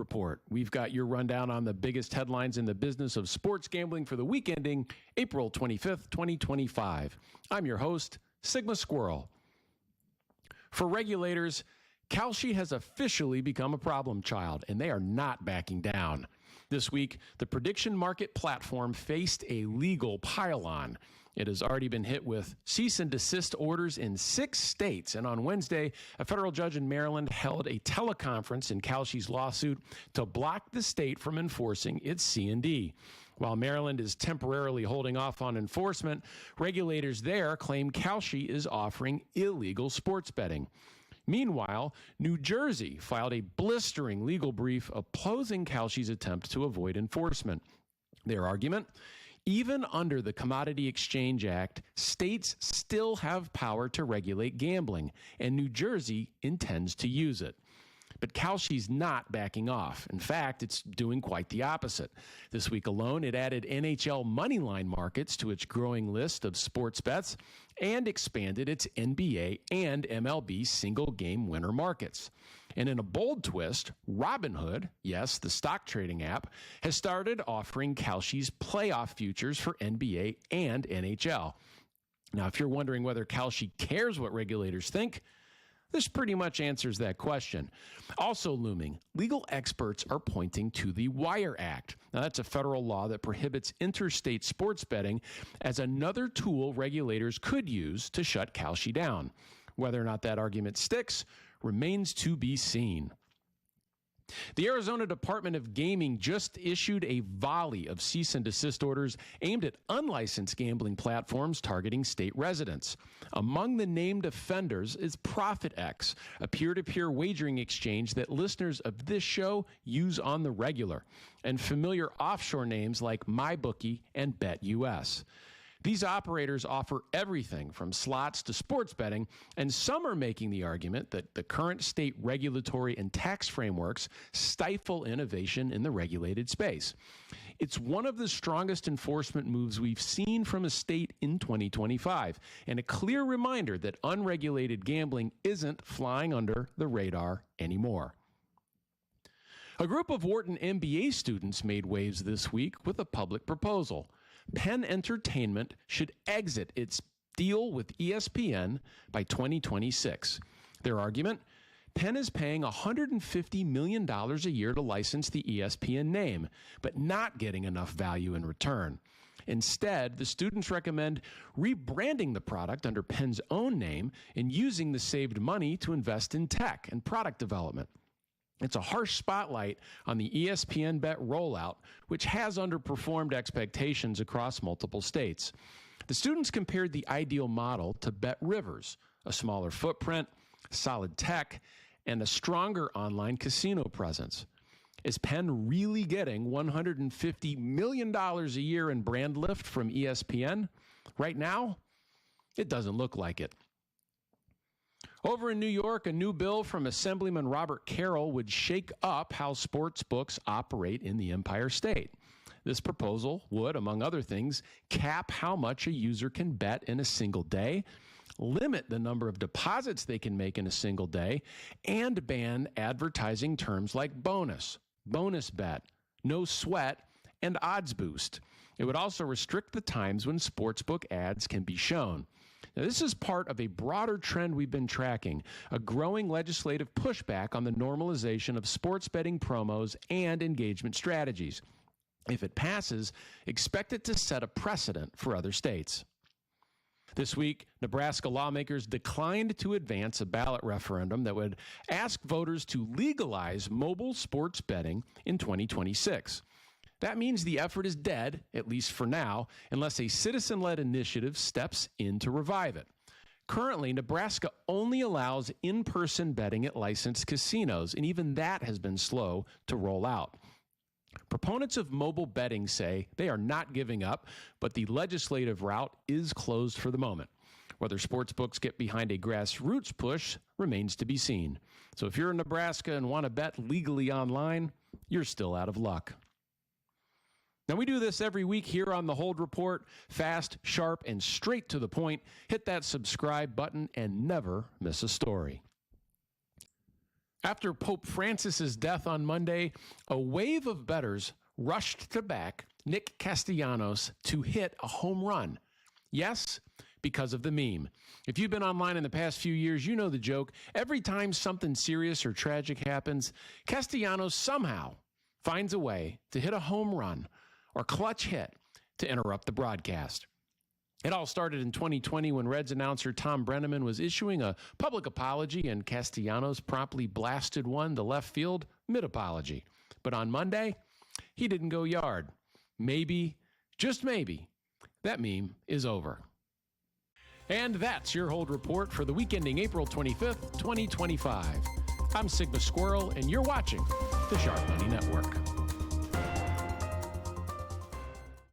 Report. We've got your rundown on the biggest headlines in the business of sports gambling for the week ending April 25th, 2025. I'm your host, Sigma Squirrel. For regulators, Kalshi has officially become a problem child, and they are not backing down. This week, the prediction market platform faced a legal pile-on. It has already been hit with cease and desist orders in 6 states, and on Wednesday, a federal judge in Maryland held a teleconference in Kalshi's lawsuit to block the state from enforcing its C&D. While Maryland is temporarily holding off on enforcement, regulators there claim Kalshi is offering illegal sports betting. Meanwhile, New Jersey filed a blistering legal brief opposing Kalshi's attempt to avoid enforcement. Their argument? Even under the Commodity Exchange Act, states still have power to regulate gambling, and New Jersey intends to use it. But Kalshi's not backing off. In fact, it's doing quite the opposite. This week alone, it added NHL moneyline markets to its growing list of sports bets and expanded its NBA and MLB single-game winner markets. And in a bold twist, Robinhood, yes, the stock trading app, has started offering Kalshi's playoff futures for NBA and NHL. Now, if you're wondering whether Kalshi cares what regulators think, this pretty much answers that question. Also looming, legal experts are pointing to the Wire Act. Now, that's a federal law that prohibits interstate sports betting as another tool regulators could use to shut Kalshi down. Whether or not that argument sticks remains to be seen. The Arizona Department of Gaming just issued a volley of cease and desist orders aimed at unlicensed gambling platforms targeting state residents. Among the named offenders is ProfitX, a peer-to-peer wagering exchange that listeners of this show use on the regular, and familiar offshore names like MyBookie and BetUS. These operators offer everything from slots to sports betting, and some are making the argument that the current state regulatory and tax frameworks stifle innovation in the regulated space. It's one of the strongest enforcement moves we've seen from a state in 2025, and a clear reminder that unregulated gambling isn't flying under the radar anymore. A group of Wharton MBA students made waves this week with a public proposal. Penn Entertainment should exit its deal with ESPN by 2026. Their argument? Penn is paying $150 million a year to license the ESPN name, but not getting enough value in return. Instead, the students recommend rebranding the product under Penn's own name and using the saved money to invest in tech and product development. It's a harsh spotlight on the ESPN Bet rollout, which has underperformed expectations across multiple states. The students compared the ideal model to Bet Rivers, a smaller footprint, solid tech, and a stronger online casino presence. Is Penn really getting $150 million a year in brand lift from ESPN? Right now, it doesn't look like it. Over in New York, a new bill from Assemblyman Robert Carroll would shake up how sports books operate in the Empire State. This proposal would, among other things, cap how much a user can bet in a single day, limit the number of deposits they can make in a single day, and ban advertising terms like bonus, bonus bet, no sweat, and odds boost. It would also restrict the times when sportsbook ads can be shown. Now, this is part of a broader trend we've been tracking, a growing legislative pushback on the normalization of sports betting promos and engagement strategies. If it passes, expect it to set a precedent for other states. This week, Nebraska lawmakers declined to advance a ballot referendum that would ask voters to legalize mobile sports betting in 2026. That means the effort is dead, at least for now, unless a citizen-led initiative steps in to revive it. Currently, Nebraska only allows in-person betting at licensed casinos, and even that has been slow to roll out. Proponents of mobile betting say they are not giving up, but the legislative route is closed for the moment. Whether sportsbooks get behind a grassroots push remains to be seen. So if you're in Nebraska and want to bet legally online, you're still out of luck. Now, we do this every week here on The Hold Report, fast, sharp, and straight to the point. Hit that subscribe button and never miss a story. After Pope Francis's death on Monday, a wave of bettors rushed to back Nick Castellanos to hit a home run. Yes, because of the meme. If you've been online in the past few years, you know the joke. Every time something serious or tragic happens, Castellanos somehow finds a way to hit a home run or clutch hit to interrupt the broadcast. It all started in 2020 when Reds announcer Tom Brenneman was issuing a public apology, and Castellanos promptly blasted one to left field mid-apology. But on Monday, he didn't go yard. Maybe, just maybe, that meme is over. And that's your hold report for the week ending April 25th, 2025. I'm Sigma Squirrel, and you're watching the Sharp Money Network.